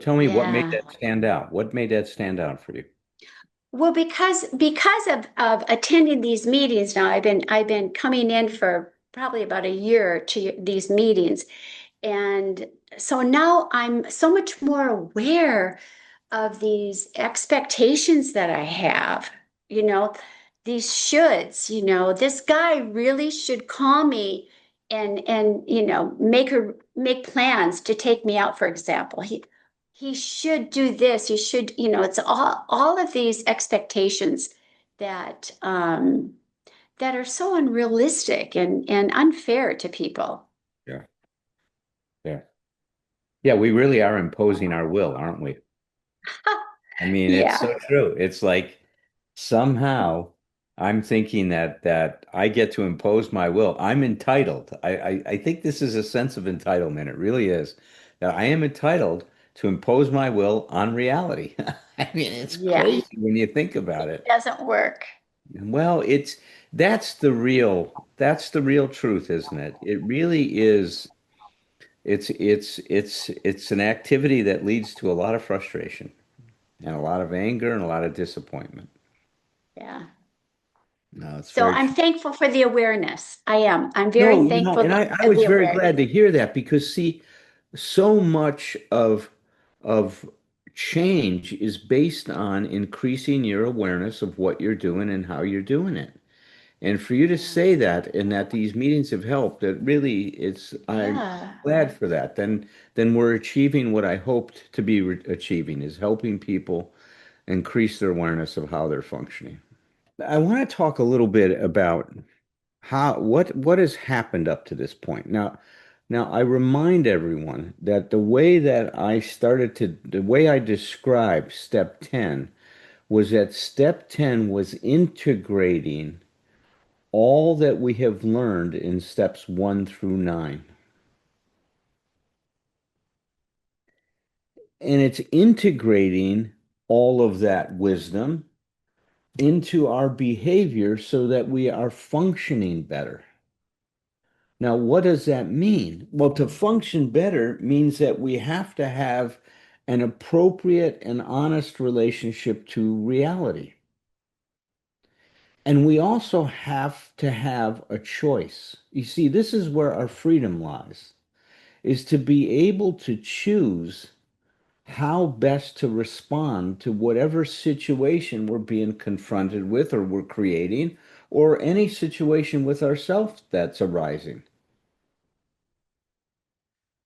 Tell me what made Yeah. that stand out. What made that stand out for you? Well, because of attending these meetings now, I've been coming in for probably about a year to these meetings. And so now I'm so much more aware of these expectations that I have, you know, these shoulds, this guy really should call me and make plans to take me out, for example. He should do this. He should, it's all of these expectations that that are so unrealistic and unfair to people. Yeah. Yeah. Yeah, we really are imposing our will, aren't we? I mean, it's Yeah. so true. It's like somehow I'm thinking that I get to impose my will. I'm entitled. I think this is a sense of entitlement. It really is. That I am entitled to impose my will on reality. I mean, it's Yeah. crazy when you think about It it. doesn't work. Well, that's the real truth, isn't it? It really is. It's an activity that leads to a lot of frustration and a lot of anger and a lot of disappointment. Yeah. No, it's So very I'm true. thankful for the awareness. I am. I'm very No, thankful and I for was the very awareness. glad to hear that because see, so much of change is based on increasing your awareness of what you're doing and how you're doing it. And for you to Yeah. say that and that these meetings have helped, that really I'm Yeah. glad for that. Then we're achieving what I hoped to be achieving is helping people increase their awareness of how they're functioning. I want to talk a little bit about what has happened up to this point. Now I remind everyone that the way I described step 10 was that step 10 was integrating all that we have learned in steps 1 through 9. And it's integrating all of that wisdom into our behavior so that we are functioning better. Now, what does that mean? Well, to function better means that we have to have an appropriate and honest relationship to reality. And we also have to have a choice. You see, this is where our freedom lies, is to be able to choose how best to respond to whatever situation we're being confronted with or we're creating, or any situation with ourselves that's arising.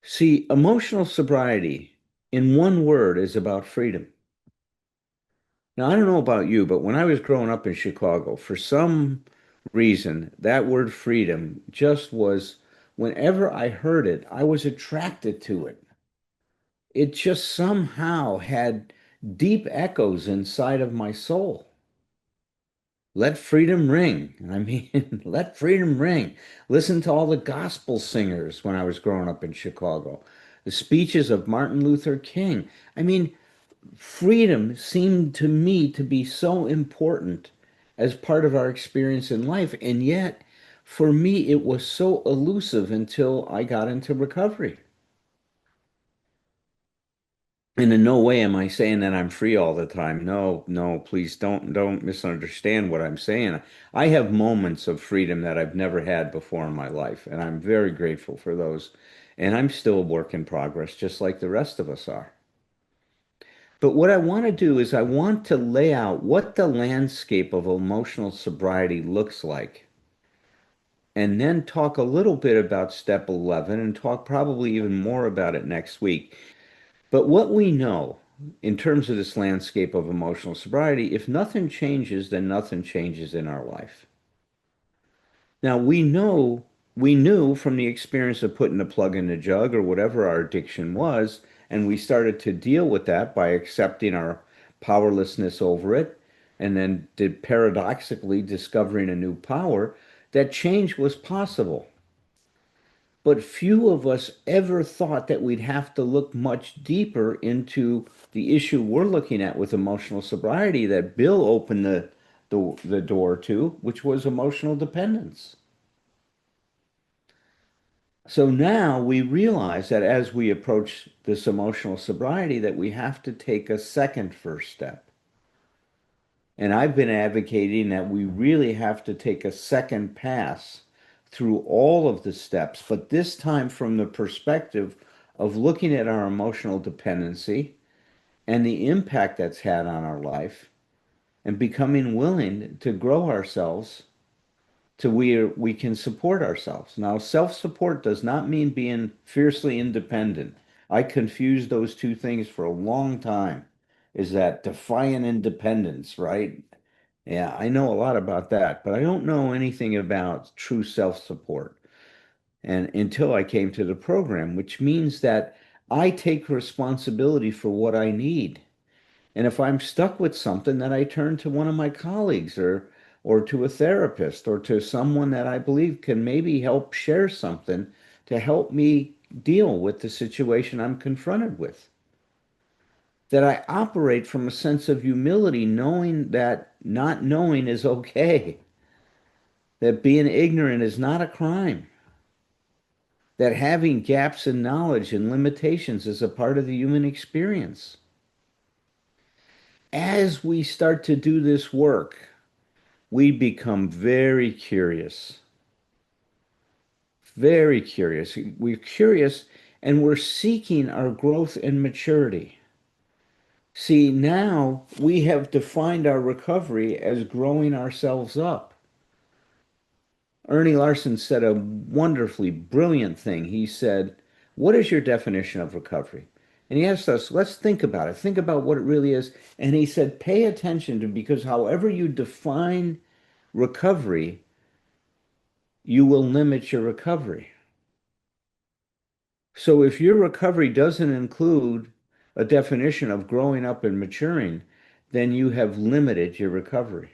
See, emotional sobriety, in one word, is about freedom. Now, I don't know about you, but when I was growing up in Chicago, for some reason, that word freedom just was, whenever I heard it, I was attracted to it. It just somehow had deep echoes inside of my soul. Let freedom ring. I mean, let freedom ring. Listen to all the gospel singers when I was growing up in Chicago. The speeches of Martin Luther King. I mean, freedom seemed to me to be so important as part of our experience in life. And yet, for me, it was so elusive until I got into recovery. And in no way am I saying that I'm free all the time. No, no, please don't misunderstand what I'm saying. I have moments of freedom that I've never had before in my life, and I'm very grateful for those. And I'm still a work in progress, just like the rest of us are. But what I want to do is I want to lay out what the landscape of emotional sobriety looks like, and then talk a little bit about step 11 and talk probably even more about it next week. But what we know in terms of this landscape of emotional sobriety, if nothing changes, then nothing changes in our life. Now, we knew from the experience of putting a plug in the jug or whatever our addiction was, and we started to deal with that by accepting our powerlessness over it, and then did paradoxically discovering a new power, that change was possible. But few of us ever thought that we'd have to look much deeper into the issue we're looking at with emotional sobriety that Bill opened the door to, which was emotional dependence. So now we realize that as we approach this emotional sobriety, that we have to take a second first step. And I've been advocating that we really have to take a second pass through all of the steps, but this time from the perspective of looking at our emotional dependency and the impact that's had on our life and becoming willing to grow ourselves to where we can support ourselves. Now, self-support does not mean being fiercely independent. I confused those two things for a long time. Is that defiant independence, right? Yeah, I know a lot about that, but I don't know anything about true self-support. And until I came to the program, which means that I take responsibility for what I need. And if I'm stuck with something, then I turn to one of my colleagues or to a therapist or to someone that I believe can maybe help share something to help me deal with the situation I'm confronted with. That I operate from a sense of humility, knowing that not knowing is okay, that being ignorant is not a crime, that having gaps in knowledge and limitations is a part of the human experience. As we start to do this work, we become very curious, very curious. We're curious and we're seeking our growth and maturity. See, now we have defined our recovery as growing ourselves up. Ernie Larson said a wonderfully brilliant thing. He said, "What is your definition of recovery?" And he asked us, let's think about it. Think about what it really is. And he said, pay attention to, because however you define recovery, you will limit your recovery. So if your recovery doesn't include a definition of growing up and maturing, then you have limited your recovery.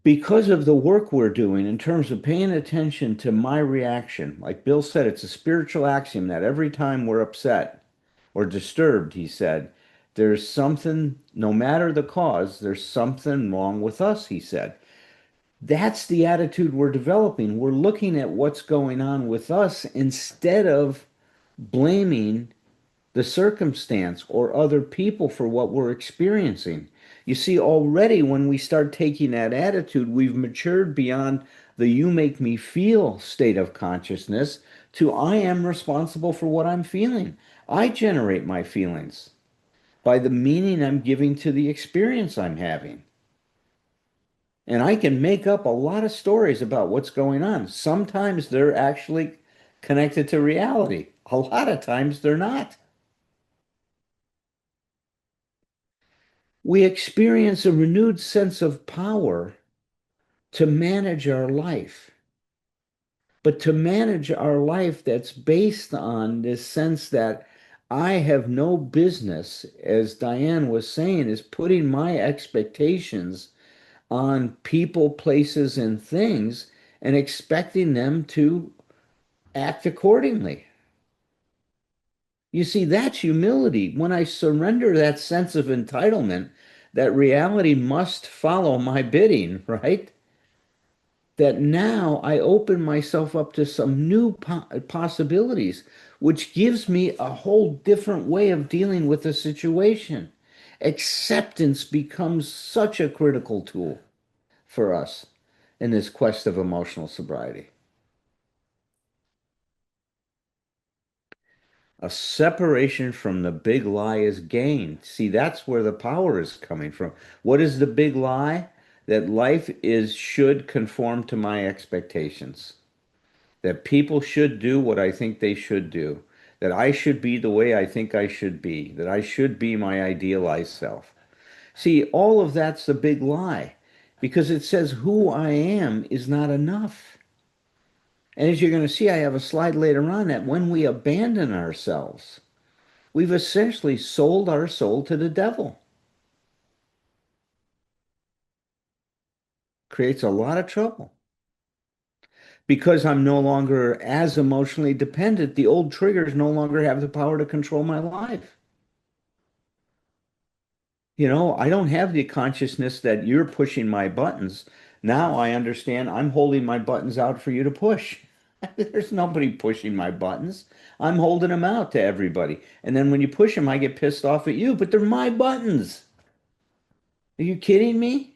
Because of the work we're doing in terms of paying attention to my reaction, like Bill said, it's a spiritual axiom that every time we're upset or disturbed, he said, there's something, no matter the cause, there's something wrong with us, he said. That's the attitude we're developing. We're looking at what's going on with us instead of blaming the circumstance or other people for what we're experiencing. You see, already when we start taking that attitude, we've matured beyond the you make me feel state of consciousness to I am responsible for what I'm feeling. I generate my feelings by the meaning I'm giving to the experience I'm having. And I can make up a lot of stories about what's going on. Sometimes they're actually connected to reality. A lot of times they're not. We experience a renewed sense of power to manage our life, but to manage our life that's based on this sense that I have no business, as Diane was saying, is putting my expectations on people, places, and things and expecting them to act accordingly. You see, that's humility. When I surrender that sense of entitlement, that reality must follow my bidding, right? That now I open myself up to some new possibilities, which gives me a whole different way of dealing with the situation. Acceptance becomes such a critical tool for us in this quest of emotional sobriety. A separation from the big lie is gained. See, that's where the power is coming from. What is the big lie? That life is should conform to my expectations. That people should do what I think they should do, that I should be the way I think I should be, that I should be my idealized self. See, all of that's the big lie because it says who I am is not enough. And as you're going to see, I have a slide later on that when we abandon ourselves, we've essentially sold our soul to the devil. Creates a lot of trouble. Because I'm no longer as emotionally dependent, the old triggers no longer have the power to control my life. I don't have the consciousness that you're pushing my buttons. Now I understand I'm holding my buttons out for you to push. There's nobody pushing my buttons. I'm holding them out to everybody. And then when you push them, I get pissed off at you, but they're my buttons. Are you kidding me?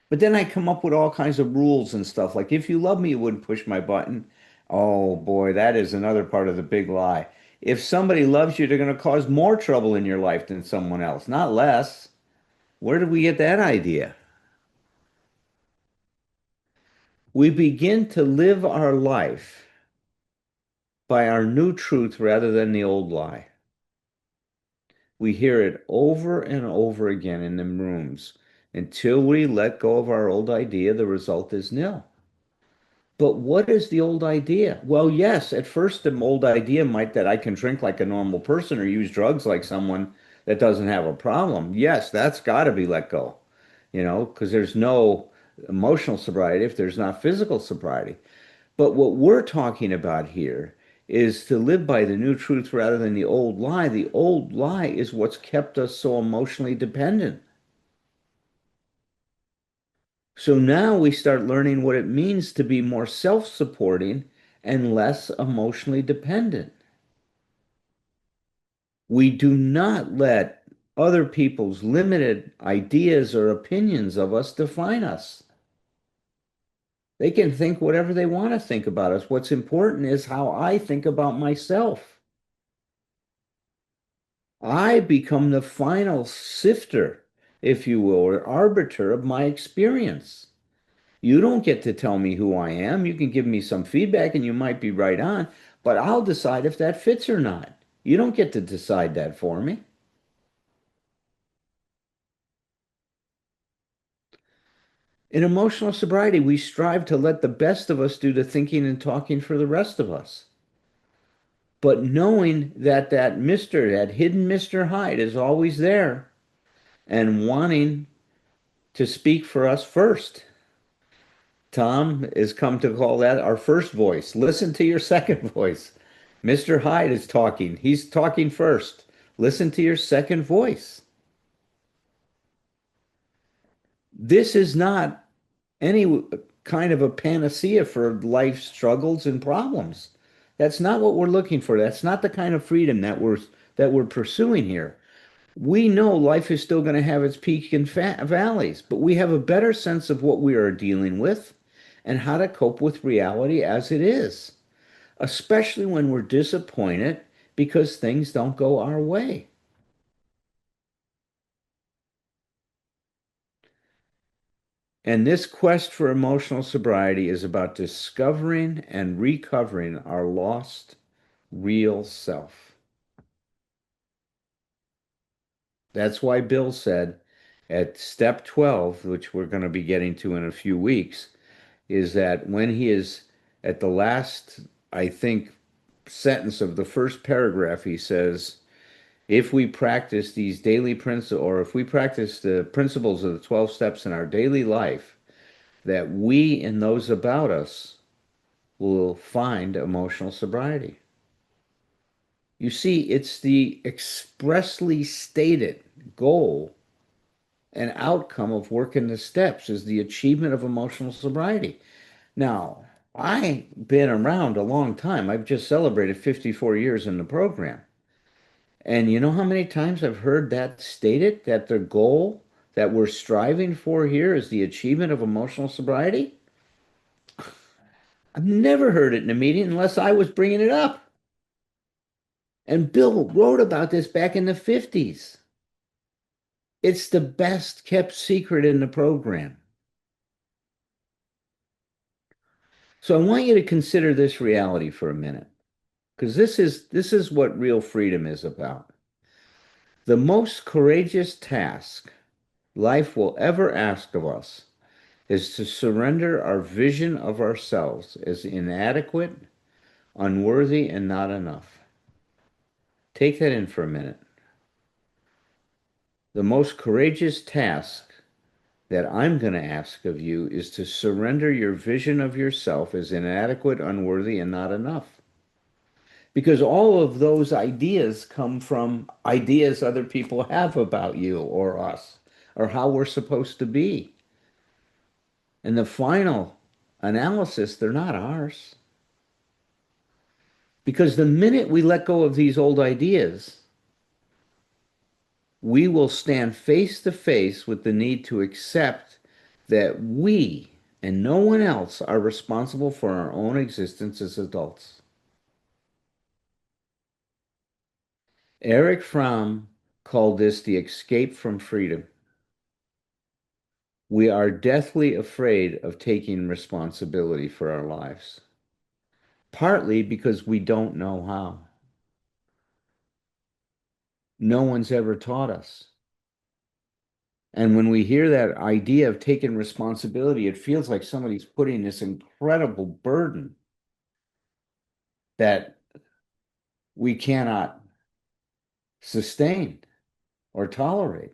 But then I come up with all kinds of rules and stuff. Like if you love me, you wouldn't push my button. Oh boy, that is another part of the big lie. If somebody loves you, they're going to cause more trouble in your life than someone else, not less. Where did we get that idea? We begin to live our life by our new truth rather than the old lie. We hear it over and over again in the rooms. Until we let go of our old idea, the result is nil. But what is the old idea? Well, yes, at first the old idea might that I can drink like a normal person or use drugs like someone that doesn't have a problem. Yes, that's got to be let go, because there's no emotional sobriety if there's not physical sobriety. But what we're talking about here is to live by the new truth rather than the old lie. The old lie is what's kept us so emotionally dependent. So now we start learning what it means to be more self-supporting and less emotionally dependent. We do not let other people's limited ideas or opinions of us define us. They can think whatever they want to think about us. What's important is how I think about myself. I become the final sifter, if you will, or arbiter of my experience. You don't get to tell me who I am. You can give me some feedback and you might be right on, but I'll decide if that fits or not. You don't get to decide that for me. In emotional sobriety, we strive to let the best of us do the thinking and talking for the rest of us. But knowing that that hidden Mr. Hyde is always there and wanting to speak for us first. Tom has come to call that our first voice. Listen to your second voice. Mr. Hyde is talking. He's talking first. Listen to your second voice. This is not any kind of a panacea for life's struggles and problems. That's not what we're looking for. That's not the kind of freedom that we're pursuing here. We know life is still going to have its peaks and valleys, but we have a better sense of what we are dealing with and how to cope with reality as it is, especially when we're disappointed because things don't go our way. And this quest for emotional sobriety is about discovering and recovering our lost real self. That's why Bill said at step 12, which we're going to be getting to in a few weeks, is that when he is at the last, I think, sentence of the first paragraph, he says, if we practice these daily principles, or if we practice the principles of the 12 steps in our daily life, that we and those about us will find emotional sobriety. You see, it's the expressly stated goal and outcome of working the steps is the achievement of emotional sobriety. Now, I've been around a long time. I've just celebrated 54 years in the program. And you know how many times I've heard that stated, that the goal that we're striving for here is the achievement of emotional sobriety? I've never heard it in a meeting unless I was bringing it up. And Bill wrote about this back in the 50s. It's the best kept secret in the program. So I want you to consider this reality for a minute, because this is what real freedom is about. The most courageous task life will ever ask of us is to surrender our vision of ourselves as inadequate, unworthy, and not enough. Take that in for a minute. The most courageous task that I'm going to ask of you is to surrender your vision of yourself as inadequate, unworthy, and not enough. Because all of those ideas come from ideas other people have about you or us or how we're supposed to be. And the final analysis, they're not ours. Because the minute we let go of these old ideas, we will stand face to face with the need to accept that we and no one else are responsible for our own existence as adults. Eric Fromm called this the escape from freedom. We are deathly afraid of taking responsibility for our lives, partly because we don't know how. No one's ever taught us. And when we hear that idea of taking responsibility, it feels like somebody's putting this incredible burden that we cannot sustain or tolerate.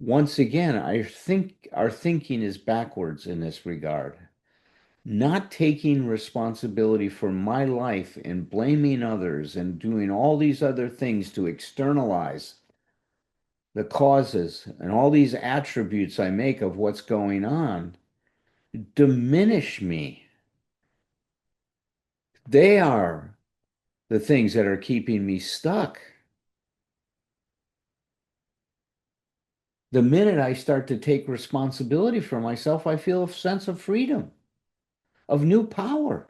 Once again, I think our thinking is backwards in this regard. Not taking responsibility for my life and blaming others and doing all these other things to externalize the causes and all these attributes I make of what's going on diminish me. They are the things that are keeping me stuck. The minute I start to take responsibility for myself, I feel a sense of freedom, of new power.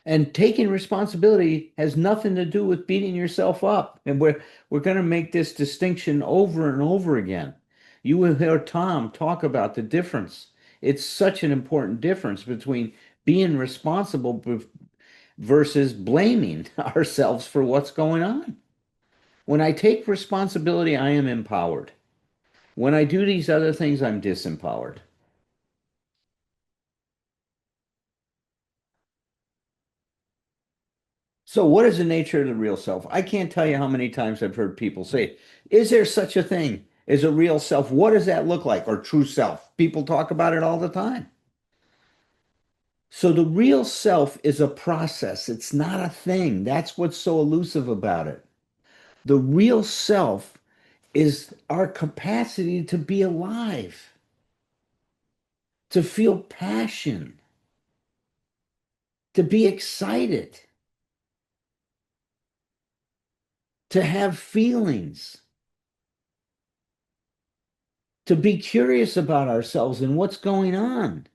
And taking responsibility has nothing to do with beating yourself up. And we're going to make this distinction over and over again. You will hear Tom talk about the difference. It's such an important difference between being responsible versus blaming ourselves for what's going on. When I take responsibility, I am empowered. When I do these other things, I'm disempowered. So, what is the nature of the real self? I can't tell you how many times I've heard people say, is there such a thing as a real self? What does that look like? Or true self? People talk about it all the time. So, the real self is a process, it's not a thing. That's what's so elusive about it. The real self is our capacity to be alive, to feel passion, to be excited, to have feelings, to be curious about ourselves and what's going on.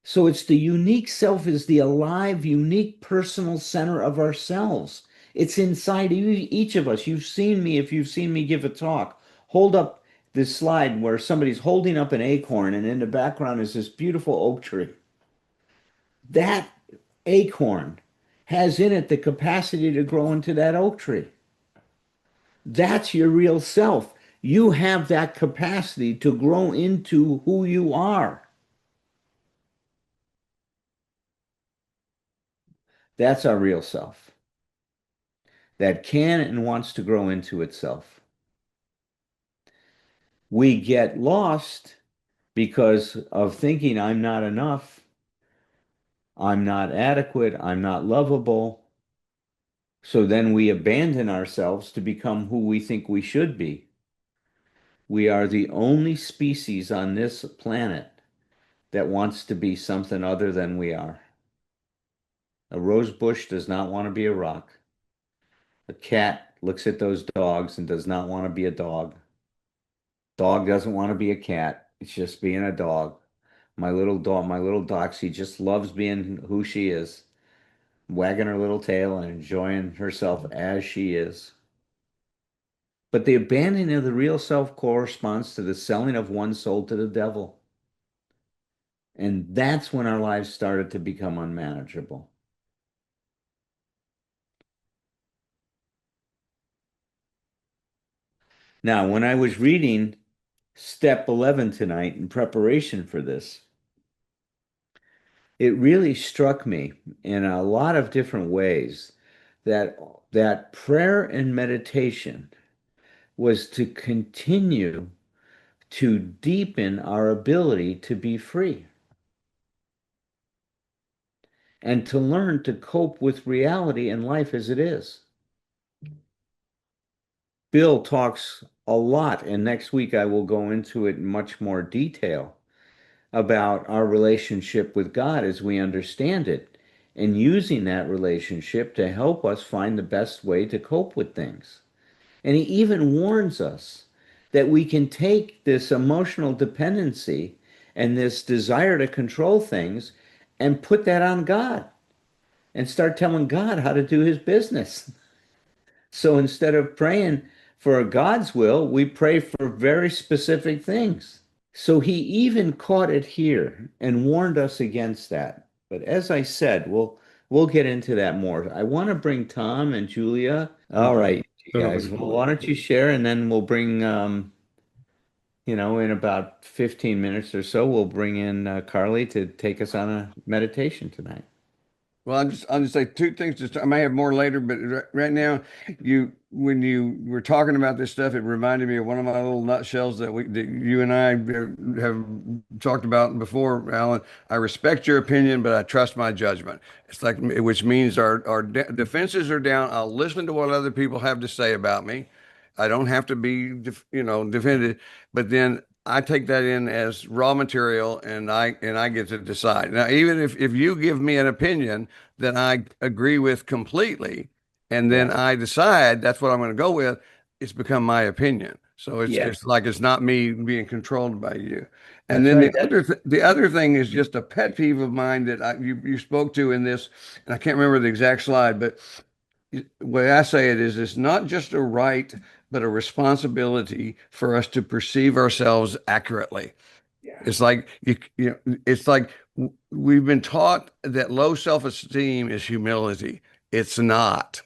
So it's the unique self is the alive, unique personal center of ourselves. It's inside each of us. You've seen me, if you've seen me give a talk, hold up this slide where somebody's holding up an acorn and in the background is this beautiful oak tree. That acorn has in it the capacity to grow into that oak tree. That's your real self. You have that capacity to grow into who you are. That's our real self that can and wants to grow into itself. We get lost because of thinking I'm not enough, I'm not adequate, I'm not lovable. So then we abandon ourselves to become who we think we should be. We are the only species on this planet that wants to be something other than we are. A rose bush does not want to be a rock. A cat looks at those dogs and does not want to be a dog. Dog doesn't want to be a cat. It's just being a dog. My little Doxy just loves being who she is, wagging her little tail and enjoying herself as she is. But the abandoning of the real self corresponds to the selling of one's soul to the devil. And that's when our lives started to become unmanageable. Now, when I was reading step 11 tonight in preparation for this, it really struck me in a lot of different ways that prayer and meditation was to continue to deepen our ability to be free and to learn to cope with reality and life as it is. Bill talks a lot, and next week I will go into it in much more detail about our relationship with God as we understand it, and using that relationship to help us find the best way to cope with things. And he even warns us that we can take this emotional dependency and this desire to control things and put that on God and start telling God how to do his business. So instead of praying for God's will, we pray for very specific things. So he even caught it here and warned us against that. But as I said, we'll get into that more. I want to bring Tom and Julia. All Okay. right, you Don't guys. open Well, why don't you share and then we'll bring in about 15 minutes or so, we'll bring in Carly to take us on a meditation tonight. Well, I'll just say two things. Just I may have more later, but right now, when you were talking about this stuff, it reminded me of one of my little nutshells that you and I have talked about before, Alan. I respect your opinion, but I trust my judgment. It's like, which means our defenses are down. I'll listen to what other people have to say about me. I don't have to be, defended, but then I take that in as raw material, and I get to decide. Now, even if you give me an opinion that I agree with completely, and then Yeah. I decide that's what I'm going to go with, it's become my opinion. So it's Yeah, it's like it's not me being controlled by you. And that's then right. the other thing is just a pet peeve of mine that you spoke to in this, and I can't remember the exact slide, but the way I say it is it's not just a right, but a responsibility for us to perceive ourselves accurately. Yeah. It's like it's like we've been taught that low self-esteem is humility. It's not.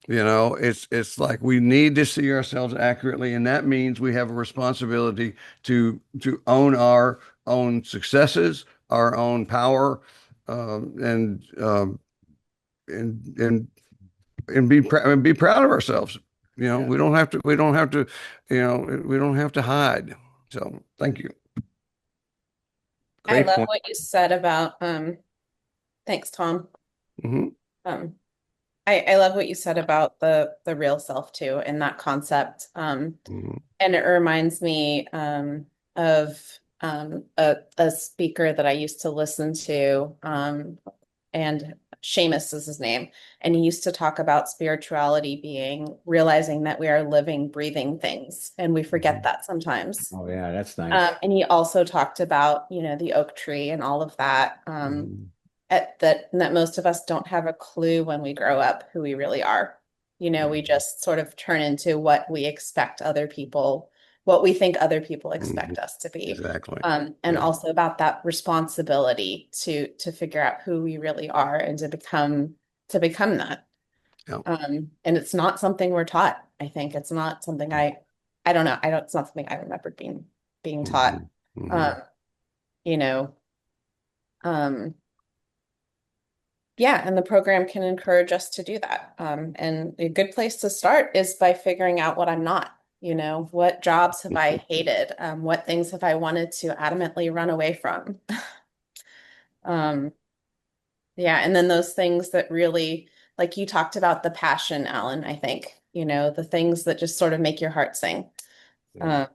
It's like we need to see ourselves accurately, and that means we have a responsibility to own our own successes, our own power, and and be proud of ourselves. Yeah. We don't have to hide. So thank you. I Great love point. what you said about thanks, Tom. Hmm. Um I love what you said about the real self too and that concept. Hmm. And it reminds me of a speaker that I used to listen to, and Seamus is his name. And he used to talk about spirituality being realizing that we are living, breathing things, and we forget that sometimes. Oh, yeah, that's nice. And he also talked about, the oak tree and all of that. Hmm. That most of us don't have a clue when we grow up who we really are. We just sort of turn into what we think other people Hmm. expect us to be. Exactly. And Yeah. also about that responsibility to figure out who we really are and to become that. Yeah. And it's not something we're taught. I think it's not something I don't know. It's not something I remember being taught. Hmm. Hmm. Um, you know, um, yeah, and the program can encourage us to do that. And a good place to start is by figuring out what I'm not. What jobs have I hated? What things have I wanted to adamantly run away from? Um, yeah, and then those things that really, like you talked about the passion, Alan, I think, the things that just sort of make your heart sing. Yeah. Um,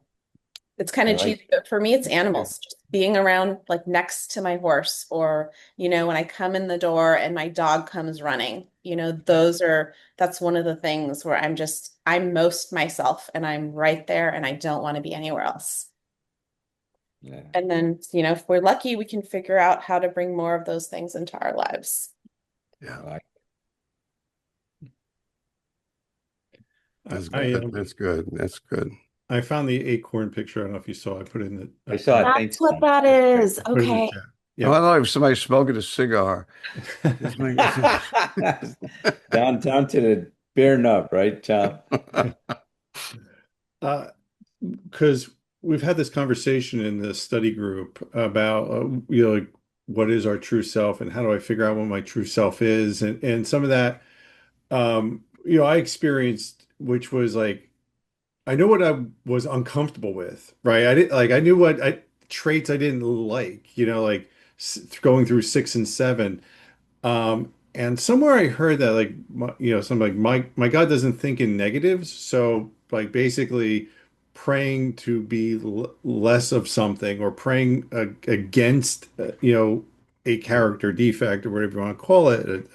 It's kind I of like cheesy, but for me, it's that. animals. Just being around, like next to my horse, or when I come in the door and my dog comes running. That's one of the things where I'm most myself, and I'm right there, and I don't want to be anywhere else. Yeah. And then, if we're lucky, we can figure out how to bring more of those things into our lives. Yeah. I like That's good. Mm. I That's good. That's good. I found the acorn picture. I don't know if you saw. I put it in I saw it. Thanks, That's what Tom. that That's great. is. put it in the Okay. chat. Oh, I Yep. thought it was somebody smoking a cigar. Just make Down to the bare nub, right, Tom? Uh, because we've had this conversation in the study group about like what is our true self and how do I figure out what my true self is, and some of that I experienced, which was like I know what I was uncomfortable with, right? I knew what traits I didn't like, like going through 6 and 7. And somewhere I heard that like something like my God doesn't think in negatives, so like basically praying to be less of something or praying against, a character defect or whatever you want to call it,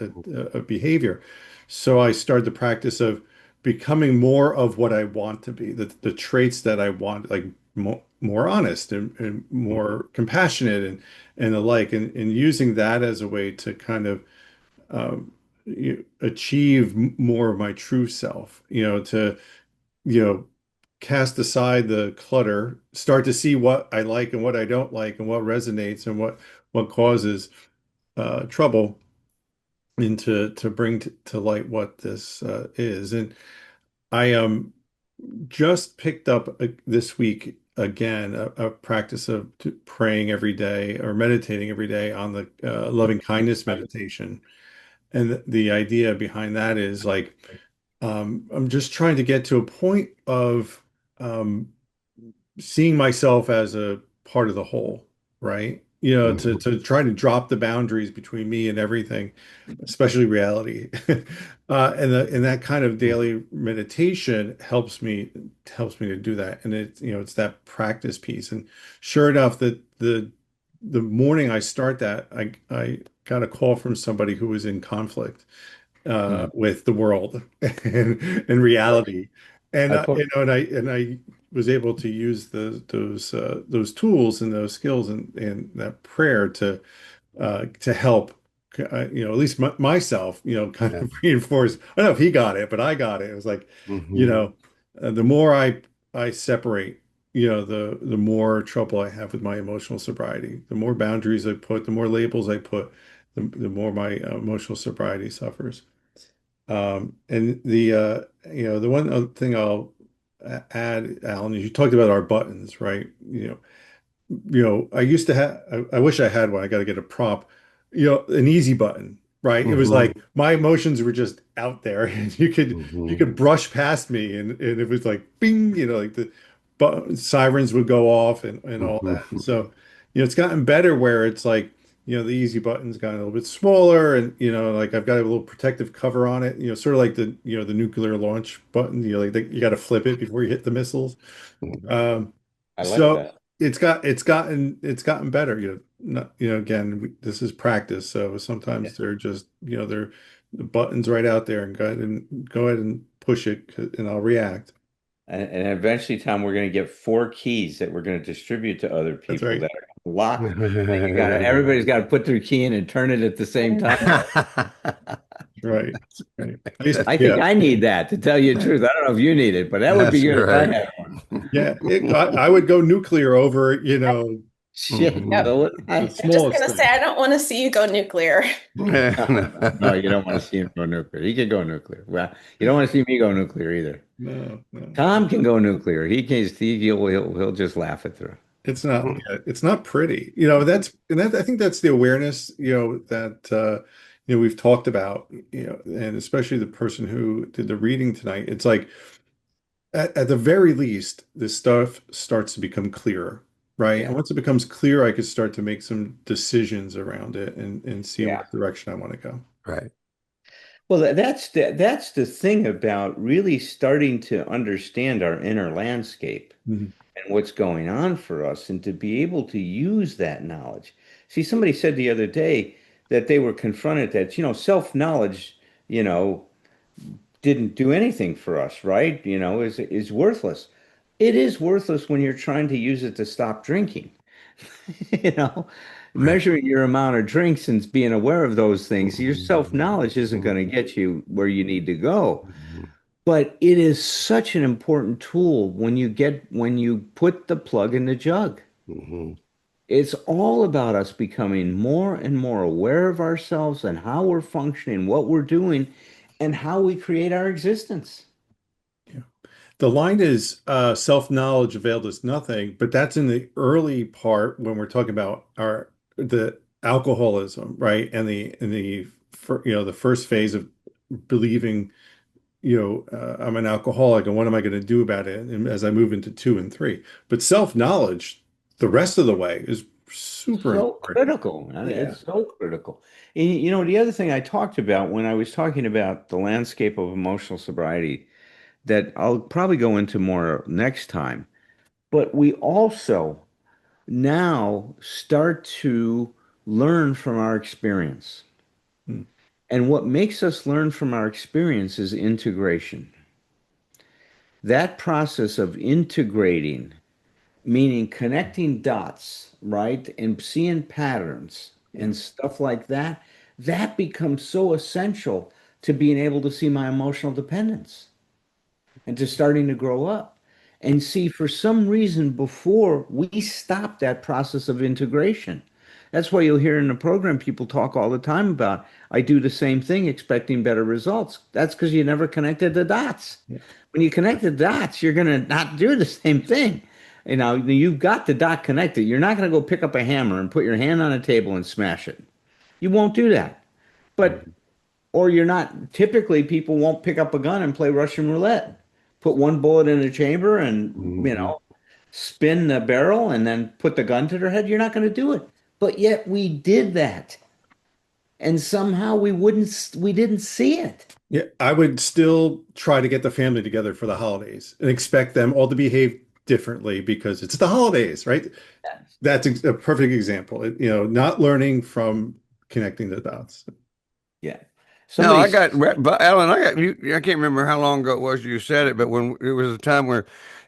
a behavior. So I started the practice of becoming more of what I want to be, the traits that I want, like more honest and more compassionate and the like, and using that as a way to kind of achieve more of my true self, to, you know, cast aside the clutter, start to see what I like and what I don't like and what resonates and what causes trouble, and to bring to light what this is. And I just picked up this week again a practice of praying every day or meditating every day on the loving kindness meditation. And the idea behind that is like, I'm just trying to get to a point of um, seeing myself as a part of the whole, right? To try to drop the boundaries between me and everything, especially reality. And that kind of daily meditation helps me to do that. And it's that practice piece. And sure enough, that the morning I start that, I got a call from somebody who was in conflict with the world and reality. And I put I was able to use those tools and those skills and that prayer to help, at least myself, kind Yeah. of reinforce. I don't know if he got it, but I got it. It was like, you Hmm. know, the more I separate, the more trouble I have with my emotional sobriety. The more boundaries I put, the more labels I put, the more my emotional sobriety suffers. And the one other thing I'll add, Alan, is you talked about our buttons, right? I used to have, I wish I had one. I got to get a prop, an easy button, right? It was Hmm. like my emotions were just out there and you Hmm. could brush past me and it was like bing, like the sirens would go off and all that. Hmm. So, it's gotten better where it's like, the easy button's gotten a little bit smaller and, like I've got a little protective cover on it, sort of like the nuclear launch button, like you got to flip it before you hit the missiles. Um, I like so that. it's gotten better. Not, again, this is practice. So Yeah. sometimes they're just, they're the buttons right out there and go ahead and push it and I'll react. And eventually, Tom, we're going to get four keys that we're going to distribute to other That's people right. that are locked. And everybody's got to put their key in and turn it at the same time. Right. Right. I think Yeah. I need that, to tell you the truth. I don't know if you need it, but that would be That's good if I right. had one. Yeah. I would go nuclear over, Shit. Mhm. Yep. the I- I'm just smallest gonna say thing. I don't want to see you go nuclear. No, you don't want to see him go nuclear. He can go nuclear. Well, you don't want to see me go nuclear either. No, no. Tom can go nuclear. He can. He'll just laugh it through. It's not, yeah, it's not pretty. I think that's the awareness, that we've talked about, and especially the person who did the reading tonight. It's like at the very least, this stuff starts to become clearer, right? And Yeah. once it becomes clear, I could start to make some decisions around it and see Yeah. what direction I want to go. Right. Well, that's the thing about really starting to understand our inner landscape Mhm. and what's going on for us, and to be able to use that knowledge. See, somebody said the other day that they were confronted that, self-knowledge, you know, didn't do anything for us, right? Is worthless. It is worthless when you're trying to use it to stop drinking. You know, Right. Measuring your amount of drinks and being aware of those things, your Mhm. self-knowledge isn't going to Mhm. get you where you need to go. Mhm. But it is such an important tool when you put the plug in the jug. Mhm. It's all about us becoming more and more aware of ourselves and how we're functioning, what we're doing, and how we create our existence. Yeah. The line is self-knowledge availed us nothing, but that's in the early part when we're talking about the alcoholism, right? And the first phase of believing, I'm an alcoholic and what am I going to do about it? And as I move into two and three, but self-knowledge, the rest of the way is super So important. critical. I mean, Yeah. it's so critical. And, the other thing I talked about when I was talking about the landscape of emotional sobriety, that I'll probably go into more next time. But we also now start to learn from our experience. Hmm. And what makes us learn from our experience is integration. That process of integrating, meaning connecting dots, right? And seeing patterns Yeah. and stuff like that, that becomes so essential to being able to see my emotional dependence and to starting to grow up. And see, for some reason, before we stop that process of integration. That's why you'll hear in the program people talk all the time about, I do the same thing expecting better results. That's because you never connected the dots. Yeah. When you connect the dots, you're going to not do the same thing. You know, you've got the dot connected. You're not going to go pick up a hammer and put your hand on a table and smash it. You won't do that. But Mhm. or you're not, typically people won't pick up a gun and play Russian roulette. Put one bullet in the chamber and, Mhm. spin the barrel and then put the gun to their head. You're not going to do it. But yet we did that. And somehow we didn't see it. Yeah, I would still try to get the family together for the holidays and expect them all to behave differently because it's the holidays, right? That's a perfect example. Not learning from connecting the dots. Yeah. No, Somebody, but Alan, I got you. I can't remember how long ago it was you said it, but when it was a time where,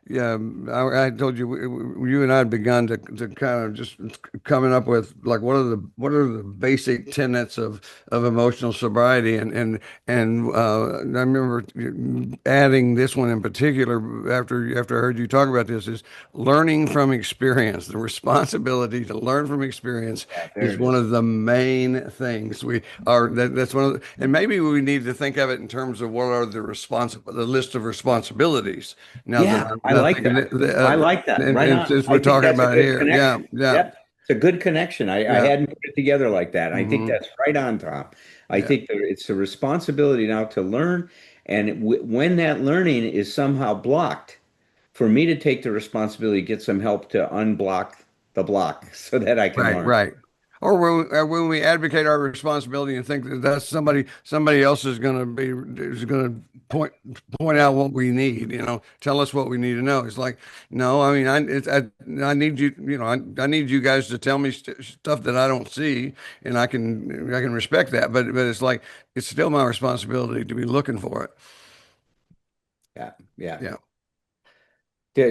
yeah, I told you you and I had begun to kind of just coming up with like what are the basic tenets of emotional sobriety, and I remember adding this one in particular after I heard you talk about this is learning from experience. The responsibility to learn from experience yeah, there is it one is. of the main things we are. That's one of and maybe we need to think of it in terms of what are the list of responsibilities. Now that Yeah, I'm I not like thinking, that. I like that. Right and on. since we're I think talking that's a about good here, yeah, connection. yeah, Yep. It's a good connection. I yeah, hadn't put it together like that. I think hmm that's right on, Tom. I yeah, think that it's a responsibility now to learn. And when that learning is somehow blocked, for me to take the responsibility, get some help to unblock the block so that I can right, learn. right. Or when we advocate our responsibility and think that that's somebody else is going to point out what we need, tell us what we need to know. It's like, no, I mean, I need you, I need you guys to tell me stuff that I don't see, and I can respect that. But it's like it's still my responsibility to be looking for it. Yeah. Yeah. Yeah.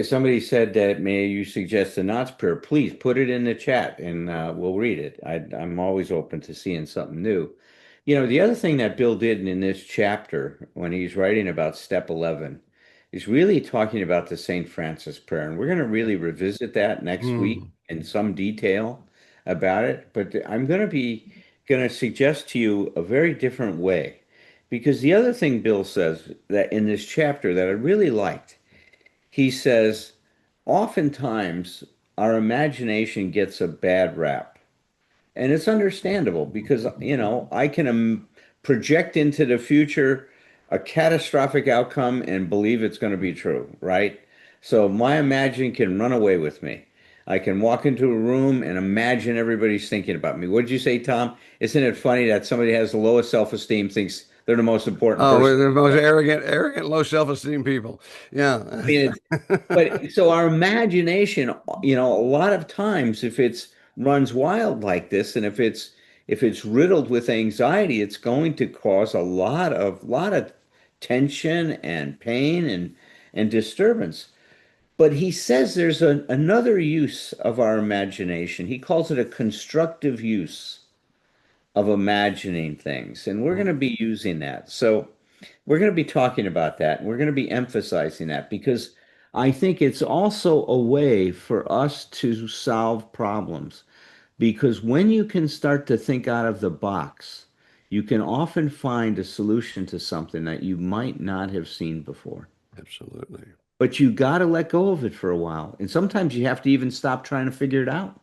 Somebody said that may you suggest the Knots prayer? Please put it in the chat and we'll read it. I'm always open to seeing something new. The other thing that Bill did in this chapter when he's writing about step 11 is really talking about the St. Francis prayer. And we're going to really revisit that next week Mm. in some detail about it. But I'm going to suggest to you a very different way. Because the other thing Bill says that in this chapter that I really liked, he says, oftentimes our imagination gets a bad rap. And it's understandable because, I can project into the future a catastrophic outcome and believe it's going to be true, right? So my imagining can run away with me. I can walk into a room and imagine everybody's thinking about me. What did you say, Tom? Isn't it funny that somebody has the lowest self-esteem thinks they're the most important Oh, person? we're the most arrogant, low self-esteem people. Yeah. I mean, but so our imagination, a lot of times if it's runs wild like this, and if it's riddled with anxiety, it's going to cause a lot of tension and pain and disturbance. But he says there's another use of our imagination. He calls it a constructive use of imagining things, and we're going to be using that. So we're going to be talking about that, and we're going to be emphasizing that because I think it's also a way for us to solve problems. Because when you can start to think out of the box, you can often find a solution to something that you might not have seen before. Absolutely. But you got to let go of it for a while. And sometimes you have to even stop trying to figure it out.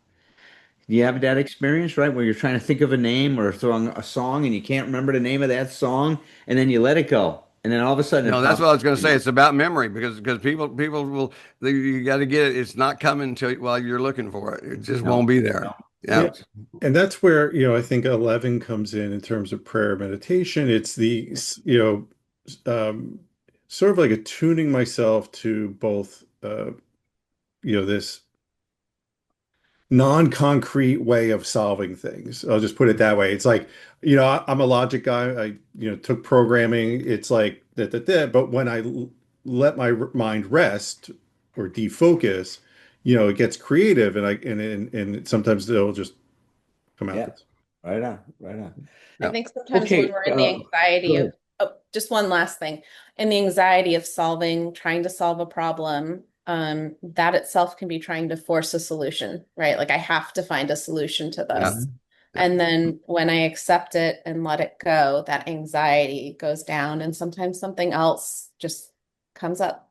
You have that experience, right? Where you're trying to think of a name or throwing a song and you can't remember the name of that song, and then you let it go. And then all of a sudden it No, that's pops what I was up going to say. again. It's about memory because people will you got to get it. It's not coming until while you're looking for it. It just No, won't be no, there. Yeah. Yeah. no. And that's where, I think 11 comes in terms of prayer meditation. It's the, um, sort of like attuning myself to both, this non-concrete way of solving things. I'll just put it that way. It's like, I'm a logic guy. I, took programming. It's like that. But when I let my mind rest or defocus, it gets creative, and sometimes it'll just come out. Yeah. Right on. Right on. I Yeah. think sometimes when Okay. we're in the anxiety Go of, ahead. oh, just one last thing, in the anxiety of trying to solve a problem, that itself can be trying to force a solution, right? Like I have to find a solution to Yeah. this. Yeah. And then when I accept it and let it go, that anxiety goes down and sometimes something else just comes up.